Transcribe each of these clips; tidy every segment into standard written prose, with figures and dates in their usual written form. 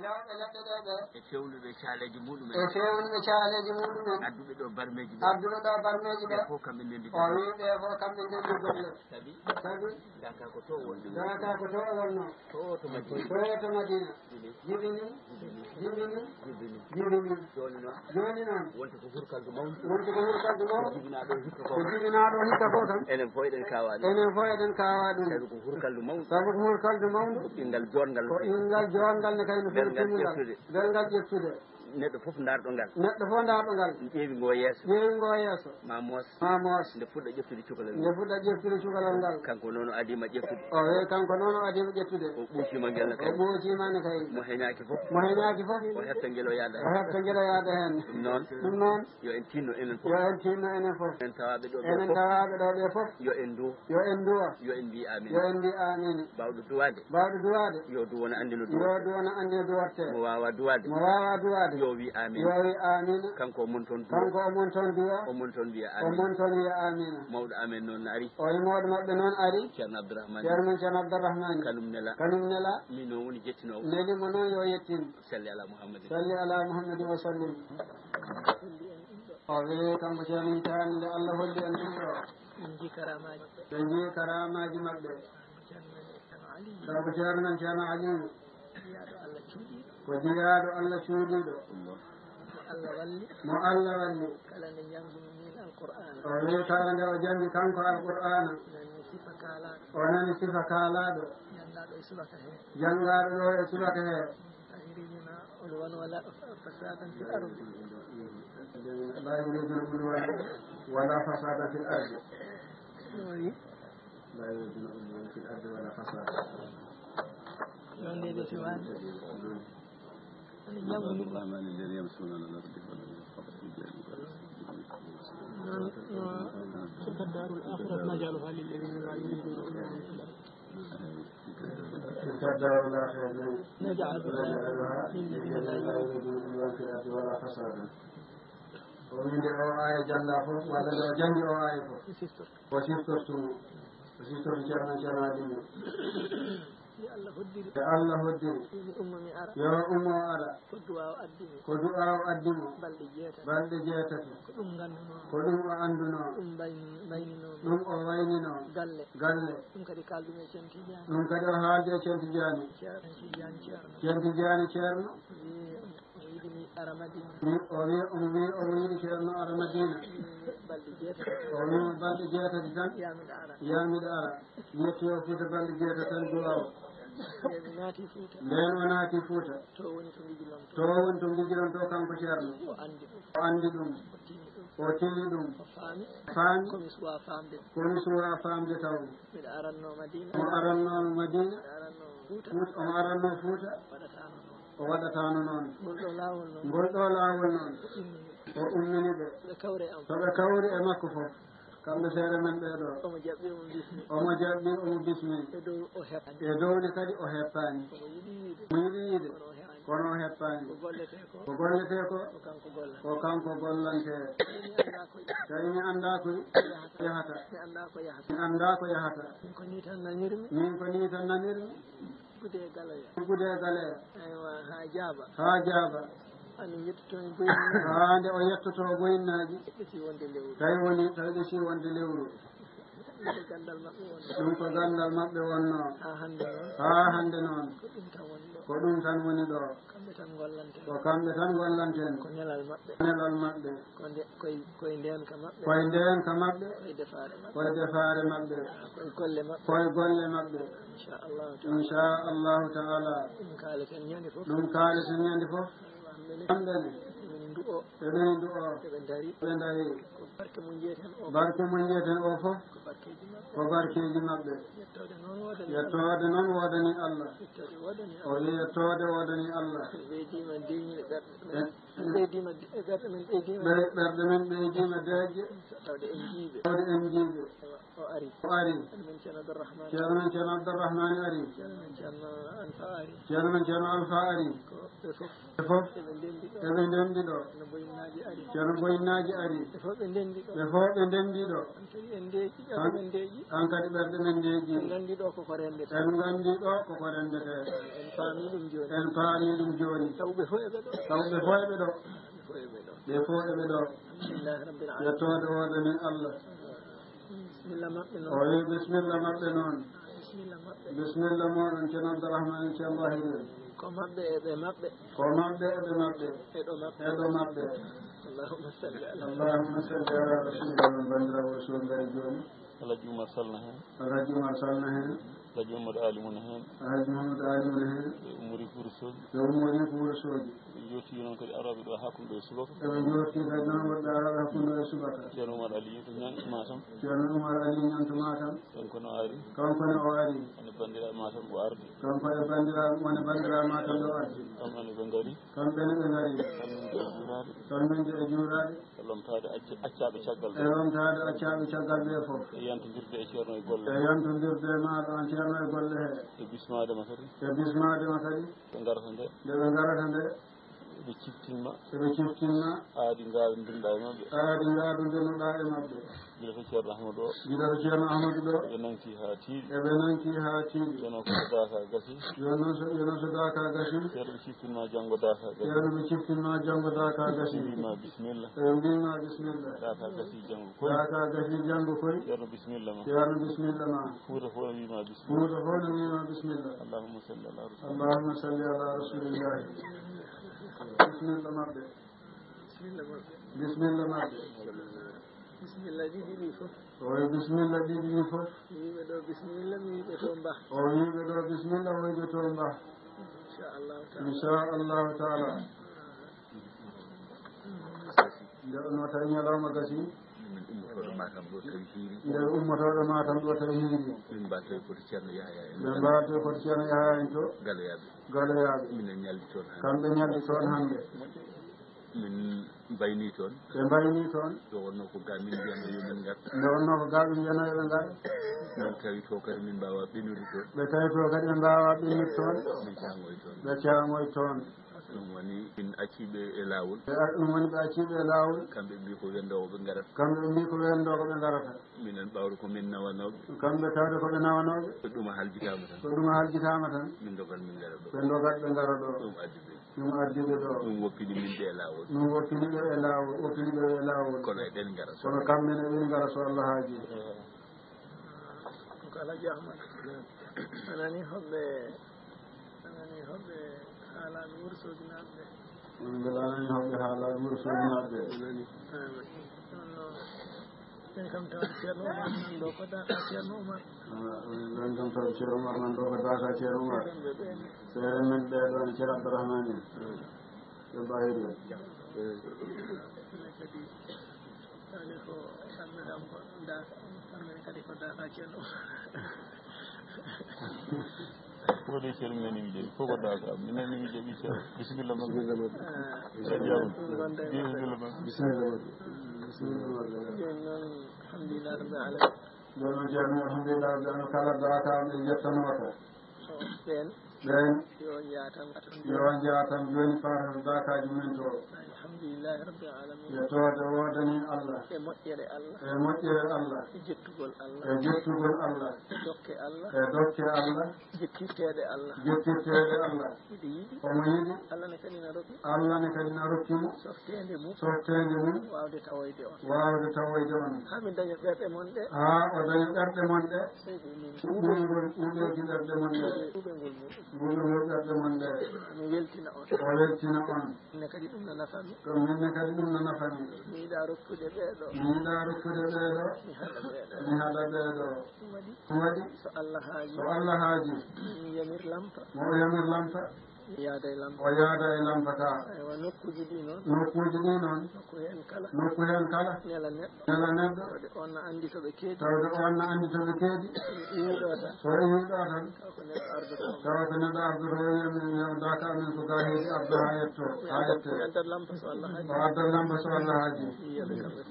lawɓe leɗɗe ɗe ɓe e fewnuɓe caaleji muɗumen e fewnuɓe caaleji muɗumen adduɓe ɗo barmeji ɓe adduɓe ɗo barmeji ɓe fof kamɓe ndendi o wiɓe fof kamɓe ndendi golle sabi daka ko to wonde daka ko to wonno to to Madina jibini jibini joni noon wonta ko hurkaldu mawdu jibinaɗo hikka ko kam enen fof eɗen kawa ɗum sabi ko hurkaldu mawdu ɓingal jotngal ko ɓingal jotngal ne kayno belngal ƴettude neɗɗo fof darɗo ngal ƴeewi ngo yeeso ma moos nde fuɗɗa ƴettude cukalel ngal kanko noon o adima ƴettude o wi kanko noon o adima ƴettude o ɓuucima ngel ne kay o ɓuucimane kay mo heñaki fof o hefta guel o yaada hen ɗum noon yo en tinno enen fof en tawaɓe ɗo ɓe fof yo en duwa yo en mbi amin bawɗo duwade yo duwona andino duwarte mo wawa duwade yo wi amin kanko o mon toon duwa o mon toon wiya amin mawɗo amen noon ari o wi mawɗo maɓɓe noon ari ceerno abdourahmane kanum nela min noon woni jettinowo nelimo noon yo yettin salli ala mouhammadin wa sallim o wi kanko ceerno hitande nde Allah holli en ɗum ɗo ɓe jii karamaji maɓɓe kanko ceerno aliyu ko jiyaɗo Allah cuuɗiɗo mo Allah walli o wi kala nde o jangi kanko alqur'ana o nani sifa kaalaɗo jangaɗo ɗo e subaka he la yuridul ulwan wala fasada fil ardi la yuridul ulwan fil ardi wala fasada الرحمن الذي يمشون على الأرض تلك الدار الآخرة نجعلها للذين لا يريدون علوا تلك الدار الآخرة نجعلها للذين لا يريدون علوا في الأرض ولا فسادا ومن آية جنة فوق ولا جنة آية فوق وسيستر جنة Allah hoddiri yo ummo ara ko du'awo addimo balɗe jeetati ko ɗum o anduno ɗum o waynino galle ɗum kadi o haalde e Centidiani ceerno o wi omo yiɗi ceerno ara Madina o wimo balɗe jeetati tan yamiɗo ara yettoyo Fuuta balɗe jeetati tan du'awo nden o naati Fuuta to woni to gijironto kanko ceerno o andi ɗum o tilli ɗum faami komi suwa famde taw omo aranno Madina omo aranno Fuuta o waɗatano noon ngol ɗo laawol noon o ummini ɓe toɓe kawri e makko fof kamɓe feere men ɓeeɗo omo jaɓɓi omo bismi e downi kadi o heppani mo yiɗi yiide kono o heppani ko gollete ko ko kanko gollante tawi mi anda koy yahata mi anda ko yahata min ko ni tan nanirmi gude galeya ha jaaba nde o yettoto boyinnaji tawi ɗesi wonde lewru ɗum ko gandal maɓɓe wonno ha hande noon ko ɗum tan woni ɗo ko kamɓe tan gollanten nelal maɓɓe koye ndenka maɓɓe koye defaare maɓɓe koye golle maɓɓe inchallahu taala ɗum kaaleten ñande fof kamɓene eɗen du'o ɓe dari barke mo jeyeten o fof ko barkeji maɓɓe yettode noon wodani Allah o wi yettode wodani Allah ɓerɗe men ɓeydima deeƴe tawde en jiiɓe وأري من كان عبد الرحمن أري من كان ألفا أري ألفا أري فوف ابن دندي دو كان بويناجي أري فوف ابن دندي دو أن كان بردمنديجي غندي دو كو رندete en faami ɗum joni tawɓe fo eɓe ɗo ɓe fo eɓe ɗo yettode wode min Allah o wi bisimilla maɓɓe noon bisimilla moɗon ceerno Abdourahmane ceerno Wahid ko maɓɓe eɓe maɓɓe eɗo maɓɓe allahumma salli ala rasulillah bandirawo so ngari joni Alhaji Oumar salna hen Alhaji Mamadou Alimuna hen Umori Wourossogui yotti noon kadi araɓe ɗo hakkude ɗo e subaka eɓe jotti kadi noon wonɓe araɓe hakkude ɗo e subaka ceerno Oumar Aliou to Matam ñanto Matam kankone o ari ene bandiraɓe Matam o ardi kanko e bandiraɓe Matam ɗo ardi kamɓene ɓe gari kamɓene ɓe gari kamɓe e juurade lomtade accaɓe caggal caggal ɓe foof e yantodirde e ceerno e golle maɗo an ceerno e golle he e bismadema kadi ɓe garata nde ɓe ciftinma aadi gaadodinɗa e maɓɓe gila to ceerno Ahmadou ɗo eɓe nanki ha tiiɗi yono ko daka gasi yono so daka gasi ceerno ɓe ciftinma janggo daka gasi mbima bisimilla daka gasi janggo koye ceerno bisimilla ma fuuta fo no wima bisimilla allahumma salli ala rasulillah bisimilla maɓɓe bisimilla ɗiɗi fof oyo bisimilla ɗiɗi fof wiɓe ɗo bisimilla mi wiɓe to mba o wiɓe ɗo bisimilla o wiɓe to mba inchallahu taala nde no tawi ñalawma gasi nde ummotoɗo Matam ɗo tawi hiiri ɓe mbatoy koto ceerno Yahaya en to galoyaɓe kamɓe ñalli toon hande min bayni toon ɗo wonno ko ga min mbiyano yomin ngar yoɓe ngar min tawi to kadi min mbawa ɓennude toon ɓe mbawa ɓennude toon ɓe caŋoy toon ɗum woni min acciɓe e lawol kamɓe mbi ko wendowo ɓe garata minen ɓawde komin nawanoɓe kamɓe tawde koɓe nawanoɓe so ɗum haljitama tan min dogat min gara ɗo ɓe dogat ɓe gara ɗo ɗum addiɓe ɗo ɗum woppini min ɗe e lawol kono eɗen gara kono kamɓene eɗen gara so Allah haaji ko Alhaji Ahmad anani hoɓɓe haalaɓe Wourossogui naɓɓe anani hoɓɓe haalaɓe Wourossogui naɓɓe ɗen kam tawa ceerno Oumar nan ɗo ko daka ceerno Oumar seere men ɓeɗo ne ceerno Abdourahmane en ɓe Bahiri kadi tani ko kamɓe kam ko daka kamɓene kadi ko daka ceerno foɗe ceerno men imi jeeɓi fof ko daka minen imi jeeɓi ceerno bisimilla maɓɓe joni noon alhamdulillah rabbil alamin joni ceerno alhamdulillah rabbil alamin kala daka ɓe jettanota ɓen yo jaatan joni fatan dakaji men to alhamdulillahi rabbil alamin yettode wodani Allah e moƴƴere Allah e jettugol Allah e dokke Allah jettirtede Allah omo yiɗi Allah ne kadi na rokkimo softede mum wawde tawoyde on ha mi daña ɓerɗe mon ɗe o daña ɓerɗe mon ɗe ɓuuɓeki ɓerɗe mon ɗe ɓuuɓegol ɓerɗe mon ɗe mi weltina on minne kadi ɗum no nafami mi yiɗa rokkude ɓeeɗo mi haɗa ɓeeɗo ɗum waɗi so Allah haaji mi yamir lampa o yaada e lampa ka aywa nokkuji ɗi noon nokku hen kala nela neɗɗo tawde on na andi toɓe keedi so yiiɗo tan tawa ko neɗɗo ardoto yo daka amen ko ga heedi ardo ha yetto addat lampa so Allah haaji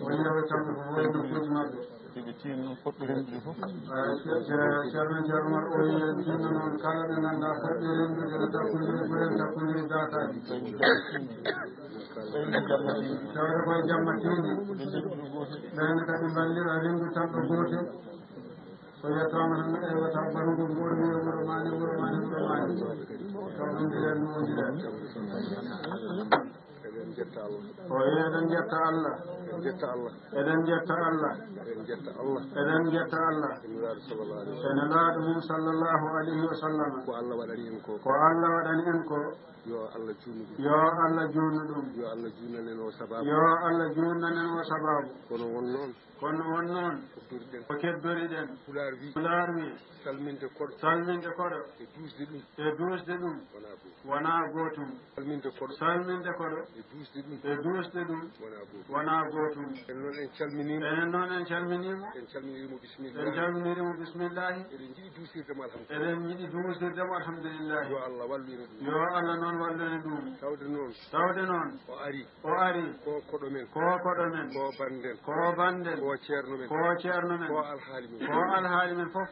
o yiyaɓe kamɓe fof e nokkuji maɓɓe siɓe tinno poɗɗo rendude fof ceerno ceernomar o tinno noon kala ɓe ganduɗa poɗɗo rendude no takkodiri ɓuren takkodiri dataji tawde koye jamma tiidi ɓenne kadi ballira rendu tan ɗo gotel so yettama tan ewa taw barugo goɗni e wuuro mani wuuro mani wuuro mani taw ɗum ndiren no wondiren eɗen jetta Allah o eɗen jetta Allah eɗen jetta Allah eɗen jetta Allah eɗen jetta Allah eɗen jetta Allah ene laaɗo mum sallllahu alayhi wa sallam ko Allah waɗani en ko Allah waɗani en ko yo Allah junnu ɗum yo Allah junnu ɗum yo Allah junnanen o sababu yo Allah junnanen o sababu kono won noon ko keddoriɗen Pulaar wi salminde koɗo e duusde ɗum wona gootum salminde koɗo e duusde ɗum wona gootum enen noon en calminimo bisimillahi eɗen jiiɗi duusdirdemo alhamdulillahi yo Allah walluyno ɗum yo Allah noon wallune ɗum tawde noon o ari ko koɗo men ko banden ko ceerno men ko alhaali men fof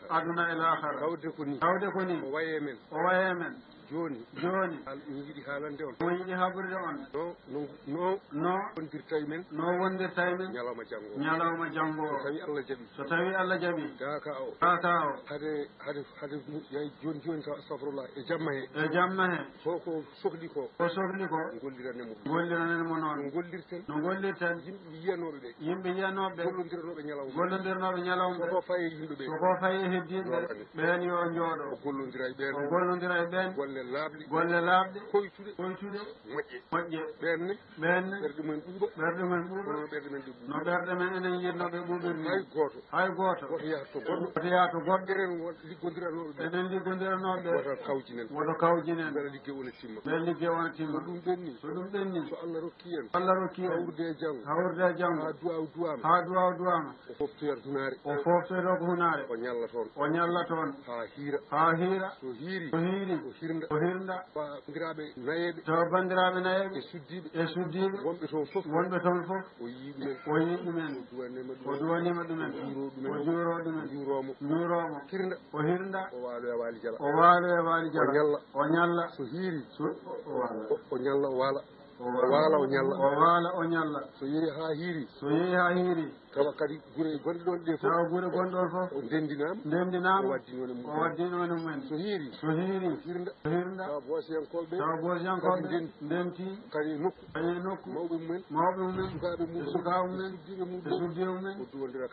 aduna e lahara tawde ko ni o waye men joni min yiɗi haalande on mo yiɗi haɓurde on no wondirta e men ñalawma janggo so tawi Allah jaɓi gaka o hade yay joni taw astafirullah e jamma he ko sohli ko golliranemo noon no gollirten yimɓe yiyanoɓe gollodirnoɓe ñalawma ko faye yimɓeɓe ko faye heddiɓe ɓen yo jooɗo o gollodira e ɓen golle laaɓɗe koytude moƴƴe ɓenne ɓerɗe men ɓuuɓa no ɓerɗe men enen yirnoɓe ɓuuɓirni hay goto woto yaha to goɗɗo enen liggodiranoɓe woto kawjinen beele ligge wona timma so ɗum ɓenni so Allah rokki en hawrude e janggo ha duwaw duwama o foftoyata ko hunare o ñalla toon ha hiira so hiiri o hirda taw bandiraɓe nayeɓe e suddiɓe wonɓe toon fof o yii ɗumen o duwanima ɗumen o juuro ɗumen juuromo o hirda o waalo e waali jala o ñalla so hiiri o ñalla o waala o ñalla so yeehi ha hiiri tawa kadi gure gonɗe ɗon ɗe fof o ndemdinama o waddino mumen so hiiri hirda tawa boosiyankoɓe ndemti kadi nokku mawɓe mumen sukaɓe mumen e suddiɓe mumen o duwodira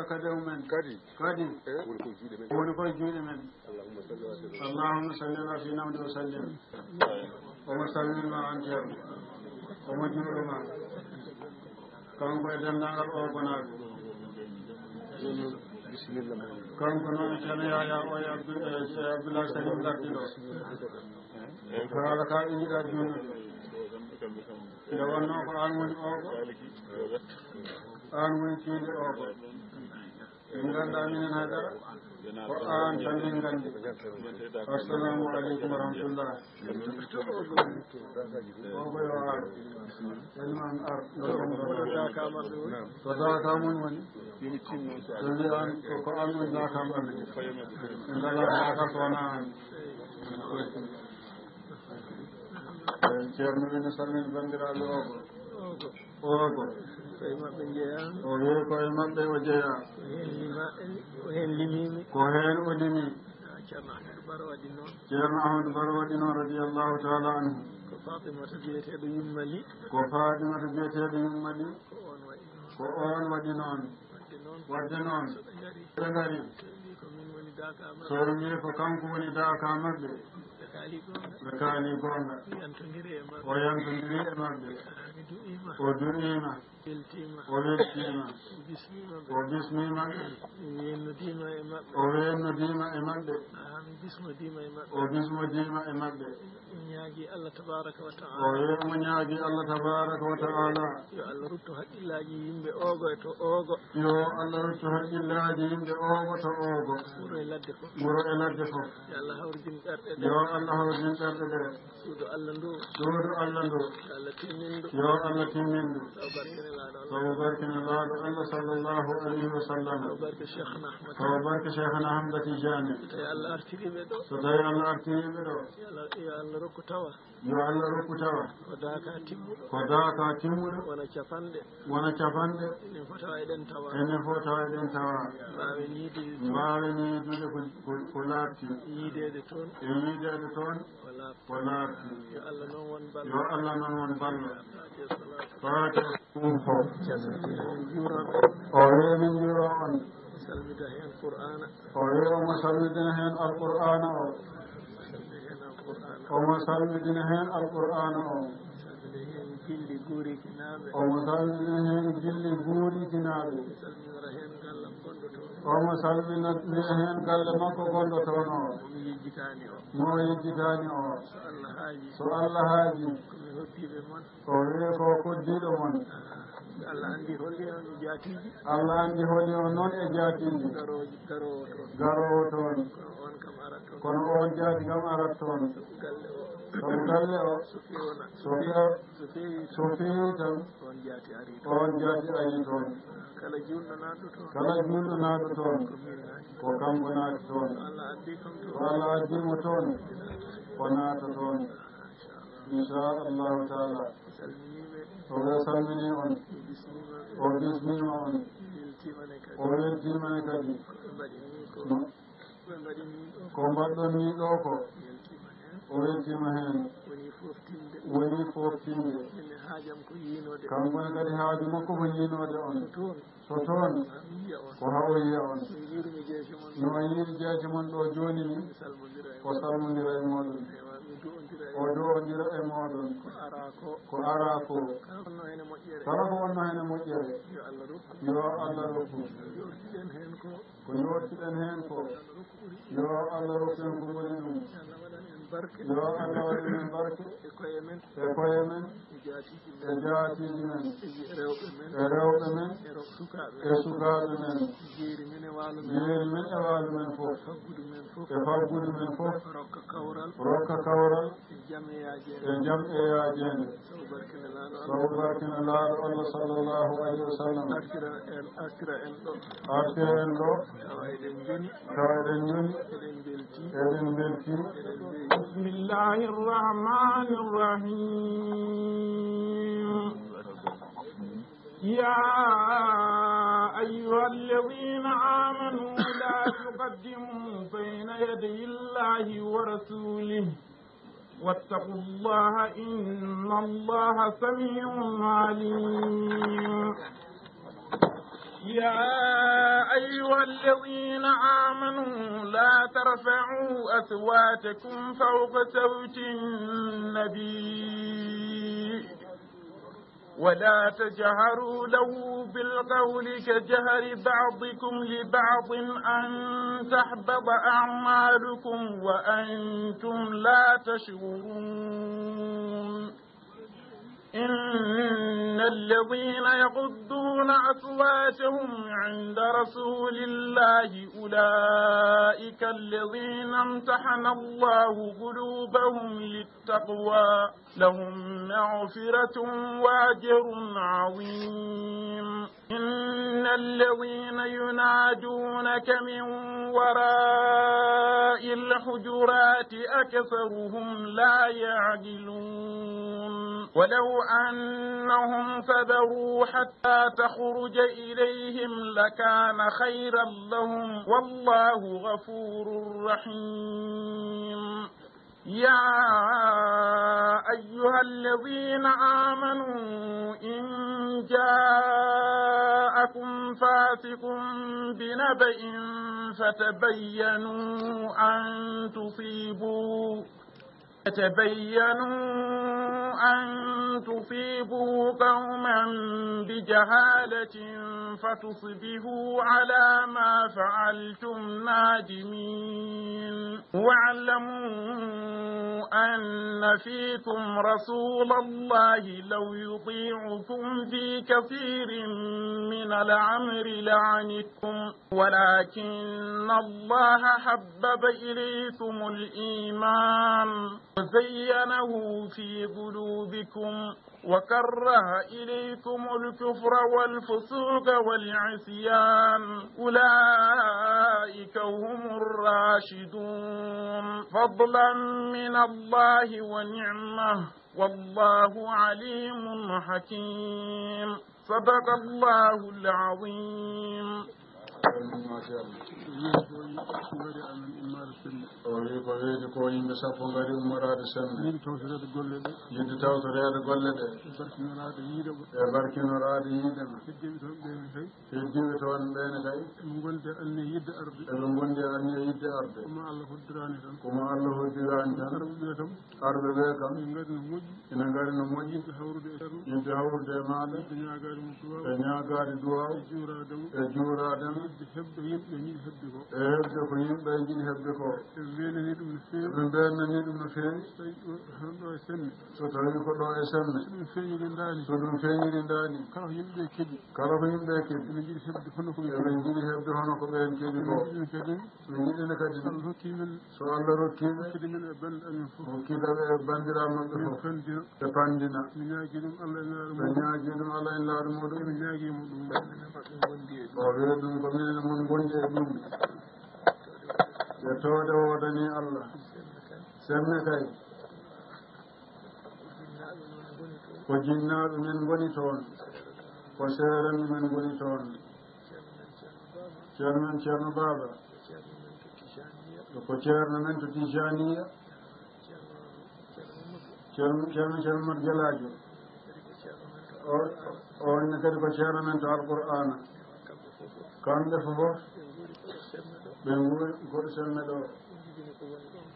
kadi e mumen kadi woni koye juuɗe men allahumma salli ala sayyidina Muhammad wa sallim omo salminma an ceerno omo juuroma kanko e denndaangal o gonaɓe bisimilla kanko noon ceerno Yaya o e Abdoulaye Salim gardiɗo haala ka ɓe yiɗa juunude nde wonno ko an woni ogo an woni tiinde ogo min ganda minen haydara ko an tan min gandi assalamu aleykum wa rahmatullah ogo yo ar enman ar so daka mum woni so mbi an ko an woni daka maɓɓe ɓe ngala daka so wona an ceerno ene salmini bandiraɓe ogo koye maɓɓe jeeya o wi koye maɓɓe o jeeya ko heen o limi ceerno Ahmadou Baro waɗi noon radiallahu taala anhu ko Fatimata biyeteɗo yummali ko on waɗi noon wadde noon ɓe ngari so wi ko kanko woni daka maɓɓe ɓe kaali gonga o yantodiri e maɓɓe o du'ima o weltima o bismima o wennodima e maɓɓe o bismodima e maɓɓe ñaagi Allah tabaraka wa ta'ala o wiimo ñaagi Allah tabaraka wa ta'ala yo Allah rutto haqqillaji yimɓe ogo e to ogo yo Allah rutto haqqillaji yimɓe ogo to ogo wuro e ladde fof wuro e ladde fof yo Allah hawridin ɓerɗe ɗe yo Allah hawridin ɓerɗe ɗe suudu Allah ndu suudu Allah ndu yo Allah timmindu yo Allah timmindu taw barkene laaɗo taw barkene laaɗo Allah sallallahu alayhi wa sallam taw barke cheikhna ahmad taw barke cheikhna Ahmad Tijani so tawi Allah artiriɓe ɗo so tawi Allah artiriɓe ɗo yo Allah rokku tawa yo Allah rokku tawa ko daaka timmuɗo ko daaka timmuɗo wona capanɗe enen fof tawa eɗen tawa mbawen yiidude ko laabti yiidede toon e yiidede toon ko laabti yo Allah noon won ballo faate ɗum fof juuroɓe o weemin juuro on salmita hen qur'ana o wiyomo salmidina hen alqur'ana omo salmidina hen alqur'ana o gilli guurikinaɓe omo salmina hen gilli guurikinaɓe salminora hen gallam gonɗo toon omo salmina hen galle makko gonɗo toon o mo yejjitani o so Allah haaji komi hoddiɓe moon o wi ko koddiɗo mon Allah andi holli on e jaatiji Allah andi holli on noon e jaatiji garowo toon kono on jaati kam arat toon sabu galle o so feewi tan on jaati ari toon kala julɗo naɗo toon ko kanko naati toon so Allah addimo toon ko naata toon inchallahu taala o salmini on o bismima on o weltimane kadi ko mbaɗɗon ni ɗo ko o weltima hen woni foftinde kankone kadi haaju makko ko yiinode on so toon ko hawo yiya on no yiiri jeese mon ɗo joni ni o salmodira e moɗon o do'odira e moɗon ko ara ko kala ko wonno hene moƴƴere yo Allah rokku ko yottiɗen hen ko yo Allah rokku en ko woni ɗum yo Allah waɗi men barke e koye men e jaatiji men e rewɓe men e sukaaɓe men jeeri men e waalu men fof e faggudu men fof rokka kawral e jam e yaajede sabu barkina laaɗo Allah sallallahu alayhi wa sallam artira en ɗo tawa eɗen joni eɗen belti بسم الله الرحمن الرحيم يا أيها الذين آمنوا لا تقدموا بين يدي الله ورسوله واتقوا الله إن الله سميع عليم يا أيها الذين آمنوا لا ترفعوا أصواتكم فوق صوت النبي ولا تجهروا له بالقول كجهر بعضكم لبعض أن تحبط أعمالكم وأنتم لا تشعرون إن الذين يغضون أصواتهم عند رسول الله أولئك الذين امتحن الله قلوبهم للتقوى لهم مغفرة وأجر عظيم إن الذين ينادونك من وراء الحجرات أكثرهم لا يعقلون ولو أنهم صبروا حتى تخرج إليهم لكان خيرا لهم والله غفور رحيم يا أيها الذين آمنوا إن جاءكم فاسق بنبأ فتبينوا أن تصيبوا قوما بجهالة فتصبحوا على ما فعلتم نادمين واعلموا أن فيكم رسول الله لو يطيعكم في كثير من الأمر لعنتم ولكن الله حبب إليكم الإيمان وزينه في قلوبكم وكره إليكم الكفر والفسوق والعصيان أولئك هم الراشدون فضلا من الله ونعمة والله عليم حكيم صدق الله العظيم ko weedi ko yimɓe sappo ngari ummorade senne yidde tawtorede golle ɗe yidde tawtorede golle ɗe barkinorade yiidema e barkinorade yiidema heddiɓe toon ɓene kay eɓe gondi anni yidde arde eɓe gondi anni yidde arde komo Allah hoddirani tan komo Allah hoddirani tan arɓe ɓe kam ina ngari no moƴƴi yidde hawrude e maɗa e ñagade duwaw e juuradema hebde yimɓe jiɗi hebde ko e hebde ko yimɓe jiɗi hebde ko eɓe welani ɗum no feewi eɓe mbernani ɗum no feewi hono ɗo e senne so tawi ko ɗo e senne so ɗum feeñirindani so ɗum feeñirindani kala ko yimɓe keeɗi kala ko yimɓe keeɗi eɓe jiɗi hebde hono ko eɓe jiɗi hebde hono ko ɓen keeɗi ko ɓe jiɗine kadi Allah hokkimen so Allah rokkiɓe hokkide men e bande amen fof hokkidaɓe e bandiraɓe maɓɓe fof pandina ɓe pandina mi ñaagui ɗum Allah en laaɗo muɗum ɓe ñaagui ɗum Allah en laaɗo muɗum eɓe ñaaguimo ɗum o wiya ɗum ko minen mon gondi e ɗum yettode wodani Allah semme kay ko jinnaɓe men goni toon ko seeremi men goni toon ceerno men ceerno Baba ko ceerno men to Tijaniya ceerno Mat Jalajo on kadi ko ceerno men to Alqur'ana kamɓe fof ɓe goɗo semme ɗo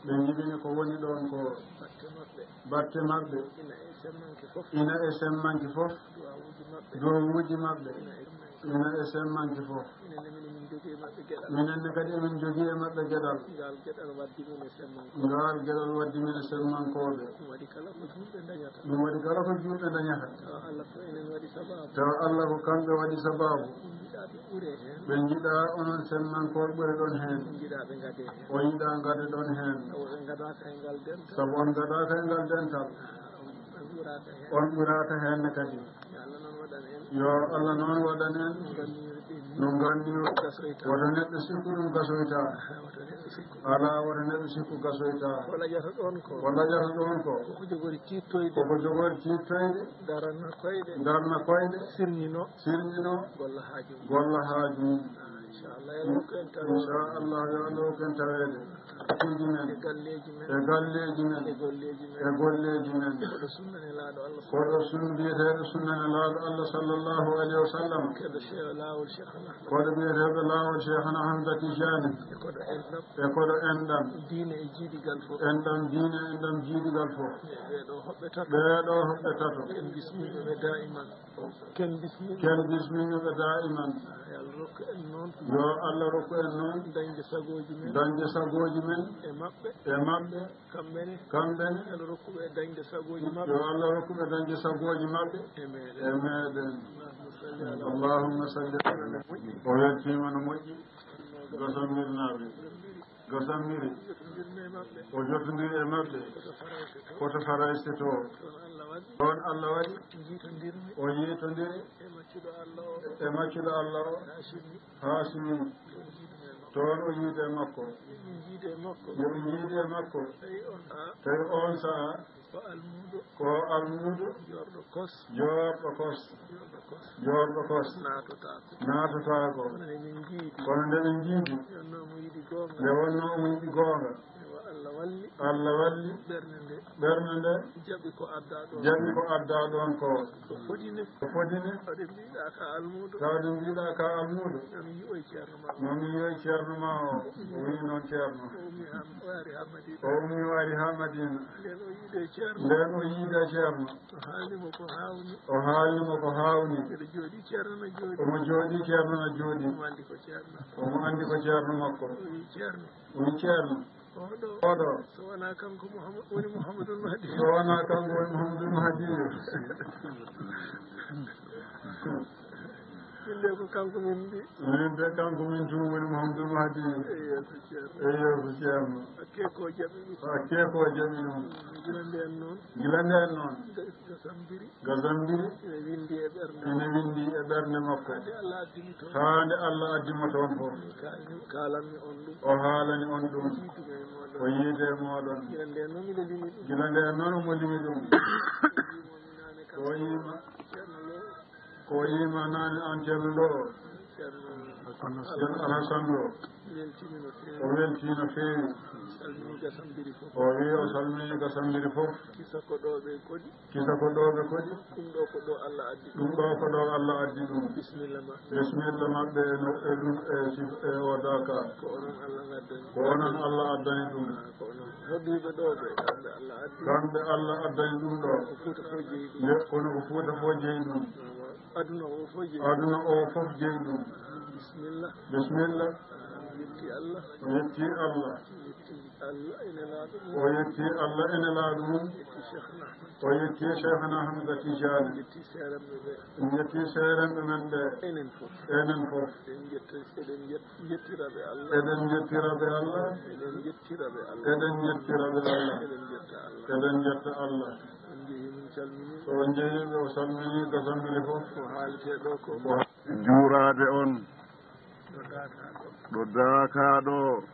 ɓe jibini ko woni ɗon ko batte maɓɓe ina e semmanki fof dowuji maɓɓe ina e semmanki fof minenne kadi emin jogii e maɓɓe geɗal ngal geɗal waddi min e semmankoɓe ɗum waɗi kala ko juuɓe dañata taw Allah ko kamɓe waɗi sababu ɓe jiɗa onon semmankoɓe ɓuri ɗon heen o yiɗa gade ɗon heen sabu on gaɗaka e ngal dental on ɓurata henne kadi yo Allah noon waɗan en no gandino woto neɗɗo sikku ɗum gasoyta ala woto neɗɗo sikku gasoyta walla ƴata ɗon ko koko jogori tittoyde darna koyɗe sirñino golla haaju inchallah yo Allah hokken tawede kuuji men e galleji men e golleji men koɗo sunbiyeteɗo sunnane laaɗo Allah sallllahu alayhi wa sallam koɗo biyeteɓe laawol cheikhana Hamza Tijani e koɗo enɗam enɗam diine enɗam jiidigal fof ɓeɗo hoɓɓe tato ken bismiɓe da'iman yo Allah rokku en noon dañde sagoji men e maɓɓe kamɓene yo Allah rokkuɓe dañde sagoji maɓɓe e meɗen allahumma salli ala o weltima no moƴƴi gasammiri o jottodiri e maɓɓe koto farayste to ɗon Allah waɗi o yiitodiri e maccuɗo Allah o Hasimi toon o yiide makko yoɓe jiide makko tawi on saha ko almudo jorɗo kos natotako kono nde ɓe jiidi nde wonno omo yiɗi goonga Allah walli ɓernde nde jaɓi ko adda ɗon ko fodine tawde mbiɗa ka almudo noon yiyoy ceerno ma o wi noon ceerno o ummi wari ha Madina nden o yiide ceerno o haalimo ko hawni omo jooɗi ceerno no jooɗi omo andi ko ceerno makko o wi ceerno oɗo so wona kanko woni Mouhamadoul Mahdiyo min de ko kanko min mbi min de kanko min tum woni Mouhamadoul Mahdiyo eyo so ceerno hakke ko jaɓi ɗum gila nden noon gasambiri ene windi e ɓernde makko haande Allah addimo toon fof o haalani on ɗum o yiide e moɗon gila nden noon omo limi ɗum ko yima nane an ceerno Lo ceerno Alassane Lo o welti no feewi o wi o salmini gasambiri fof kisa ko ɗoɓe koɗi ɗum ɗo ko ɗo Allah addi ɗum bisimilla maɓɓe e o daka ko onon Allah addani ɗum kamɓe Allah addani ɗum ɗo kono ko Fuuta fo jeeyi ɗum aduna o fof jeeyi ɗum bisimilla o yetti Allah ene laaɗo mum o yetti Cheikhna Hamza Tijani en yetti seerenɓe men ɓe enen fof eɗen jettiraɓe Allah eɗen jetta Allah so jeeyiɓe o salmini gasambiri fof ko haalteɗo ko juurade on ɗo daakaɗo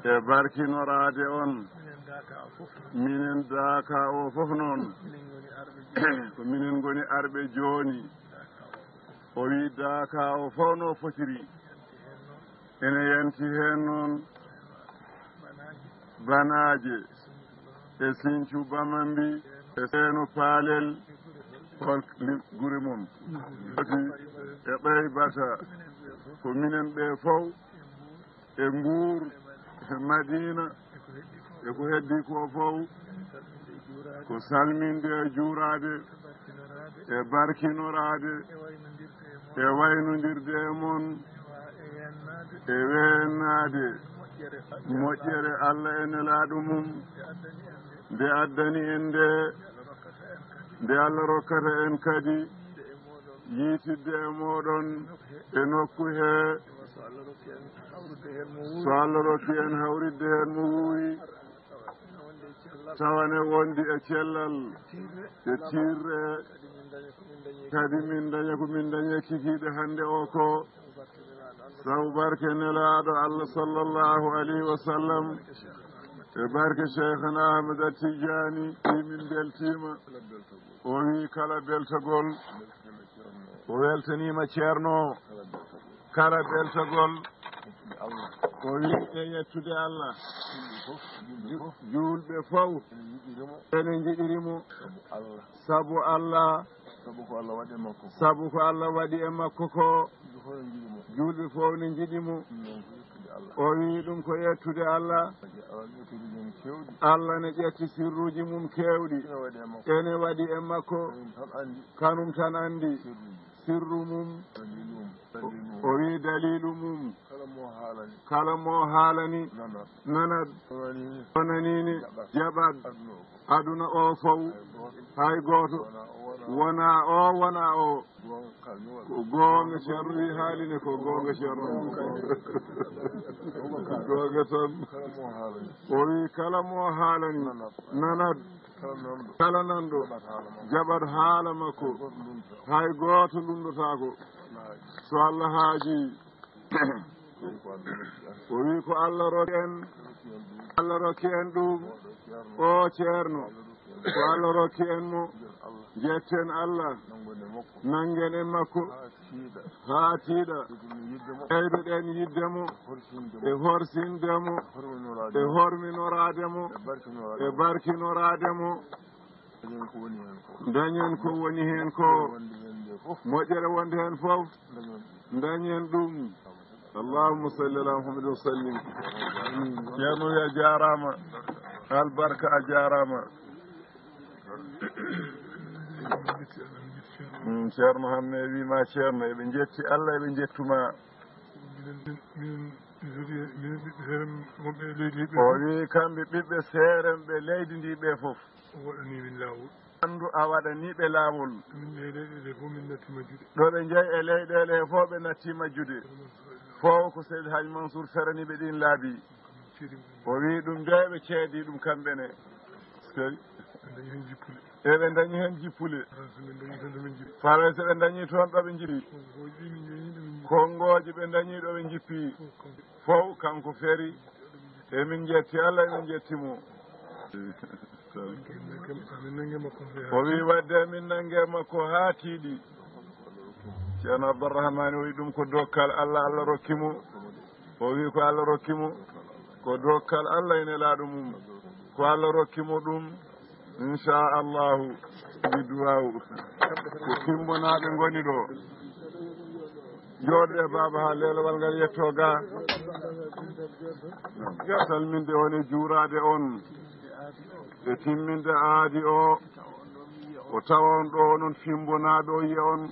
e barkinorade on minen daaka o fof noon ko minen goni arɓe jooni o wi daaka o fof no fotiri ene yanti hen noon banaje e Sinthiou Bamambi e Seeno Paalel on guri mum e ɓeybata ko minen ɓe fof e Mbour e Madina e ko heddi ko fof ko salminde e juurade e barkinorade e waynodirde e mon e wennade moƴƴere Allah e nelaaɗo mum nde addani en nde Allah rokkata en kadi yiitidde e moɗon e nokku he so Allah rokki en hawridde hen mo wuuri tawane wondi e cellal e tirre kadi min daña ko min dañe kikiɗe hande o ko sabu barke nelaaɗo Allah sallllahu alayhi wa sallam e barke Cheikhna Ahmada Tidiani min beltima o wi kala beltagol o weltanima ceerno kala beltagol o wi e yettude Allah julɓe fof ene jiɗirimo sabu Allah sabu ko Allah waɗi e makko ko julɓe fof ne jiɗimo o wi ɗum ko yettude Allah Allah ne ƴetti sirruji mum kewɗi ene waɗi e makko kanum tan andi sirru mum o wi dalilu mum kala mo haalani nanat o nanini jaɓat aduna o fof hay goto wona o ko goonga ceerno wi haaline ko goonga ceerno goonga tan o wi kala mo haalani nanat kala nanɗo jaɓat haala makko hay gooto lumdotako so Allah haaji o wi ko Allah rokki en ɗum o ceerno ko Allah rokki en mo jetten Allah nangen en makko haa tiiɗa ɓeydoɗen yiddemo e horsindemo e horminorademo e barkinorademo dañen ko woni hen ko moƴƴere wonde hen fof dañen ɗum allahumma salli ala muhammad wa sallim ceerno wi a jarama albarka a jarama ceerno hanne wima ceerno eɓe jetti Allah eɓe jettuma o wi kamɓe ɓiɓɓe seeren ɓe leydi ndi ɓe fof waɗanimin lawol andu a waɗaniɓe laawol ɗo ɓe jeeyi e leyɗele he fof ɓe natti majjude fof ko Seydi Hadji Mansour feraniɓe ɗin laabi o wi ɗum de ɓe ceedi ɗum kamɓene eɓe dañi hen jippule fawe so ɓe dañi toon ɗo ɓe jippi kongoji ɓe dañi ɗo ɓe jippi fof kanko feri emin jetti Allah emin jettimo o wi wadde min nangue makko haa tiiɗi ceerno Abdourahmane o wi ɗum ko dokkal Allah Allah rokkimo o wi ko Allah rokkimo ko dokkal Allah ene laaɗo mum ko Allah rokkimo ɗum inchallahu biduwaw ko timbonaɓe goni ɗo jooɗe baba ha lelowal ngal yetto ga salminde on e juurade on e timminde aadi o tawa on ɗo onon fimbonaɓe o yiya on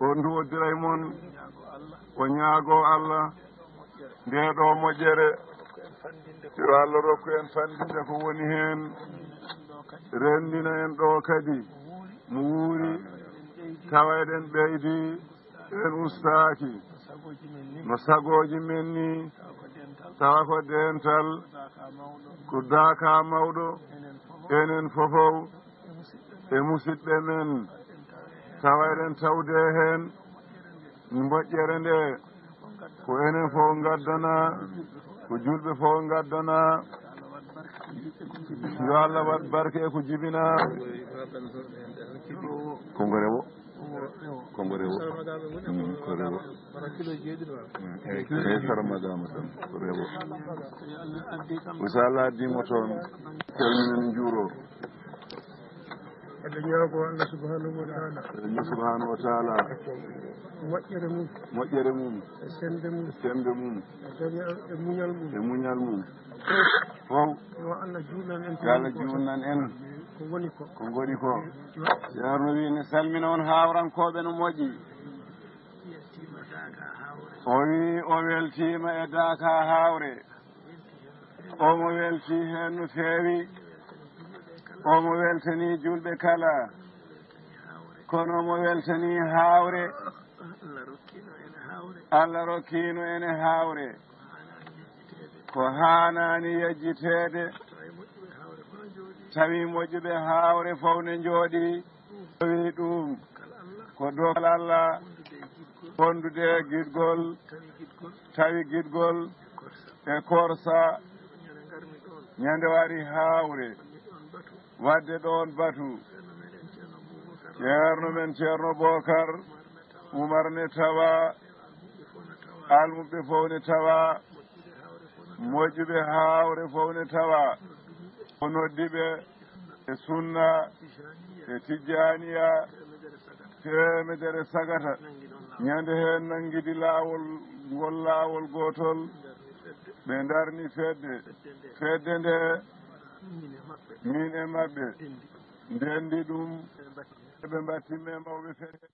o nduwodira e moon o ñaago Allah nde ɗo moƴƴere yo Allah rokku en fandinde ko woni hen rendina en ɗo kadi mo wuuri tawa eɗen ɓeydi en ustaaki no sagoji men ni tawa ko dental ko daaka mawɗo enen fofow e musidɓe men tawa eɗen tawde hen moƴƴere nde ko enen fof gaddana ko julɓe fof gaddana yo Allah wat barke e ko jibina kongo rewo kongo rewo ko rewo e saramagama tan ko rewo so Allah addimo toon calminen juuro eɗen ñaago Allah subhanahu wa taala Allah subhanahu wa taala moƴƴere mum e sembe mum e muñal mum e muñal mum fof yo Allah juunan en yo Allah juunan en ko woni ko ko goni ko ceerno wi ne salmina on hawrankoɓe no moƴƴi o wi o weltima e daaka hawre omo welti hen no feewi omo weltani julɓe kala kono omo weltani hawre Allah rokkino ene hawre ko hanani yejjitede tawi moƴƴuɓe hawre fof ne jooɗi wi ɗum ko dokal Allah fondude guidgol tawi guidgol e korsa ñande wari hawre wadde ɗon batu ceerno men ceerno Bocar Oumar ne tawa almuɓe fof ne tawa moƴƴuɓe hawre fof ne tawa o noddiɓe e sunna e tijjaniya temedere sagata ñande hen nanguidi laawol ngol laawol gotol ɓe darni fedde nde min e mabɓe ndendi ɗum ɓe mbattime mawɓe fedde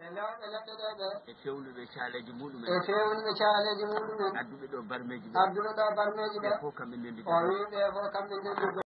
e lawɓe leɗɗe ɗe ɓe e fewnuɓe caaleji muɗumen adduɓe ɗo barmeji ɓe adduɓe ɗo barmeji ɓe o wi ɓe fof kamɓe ndendi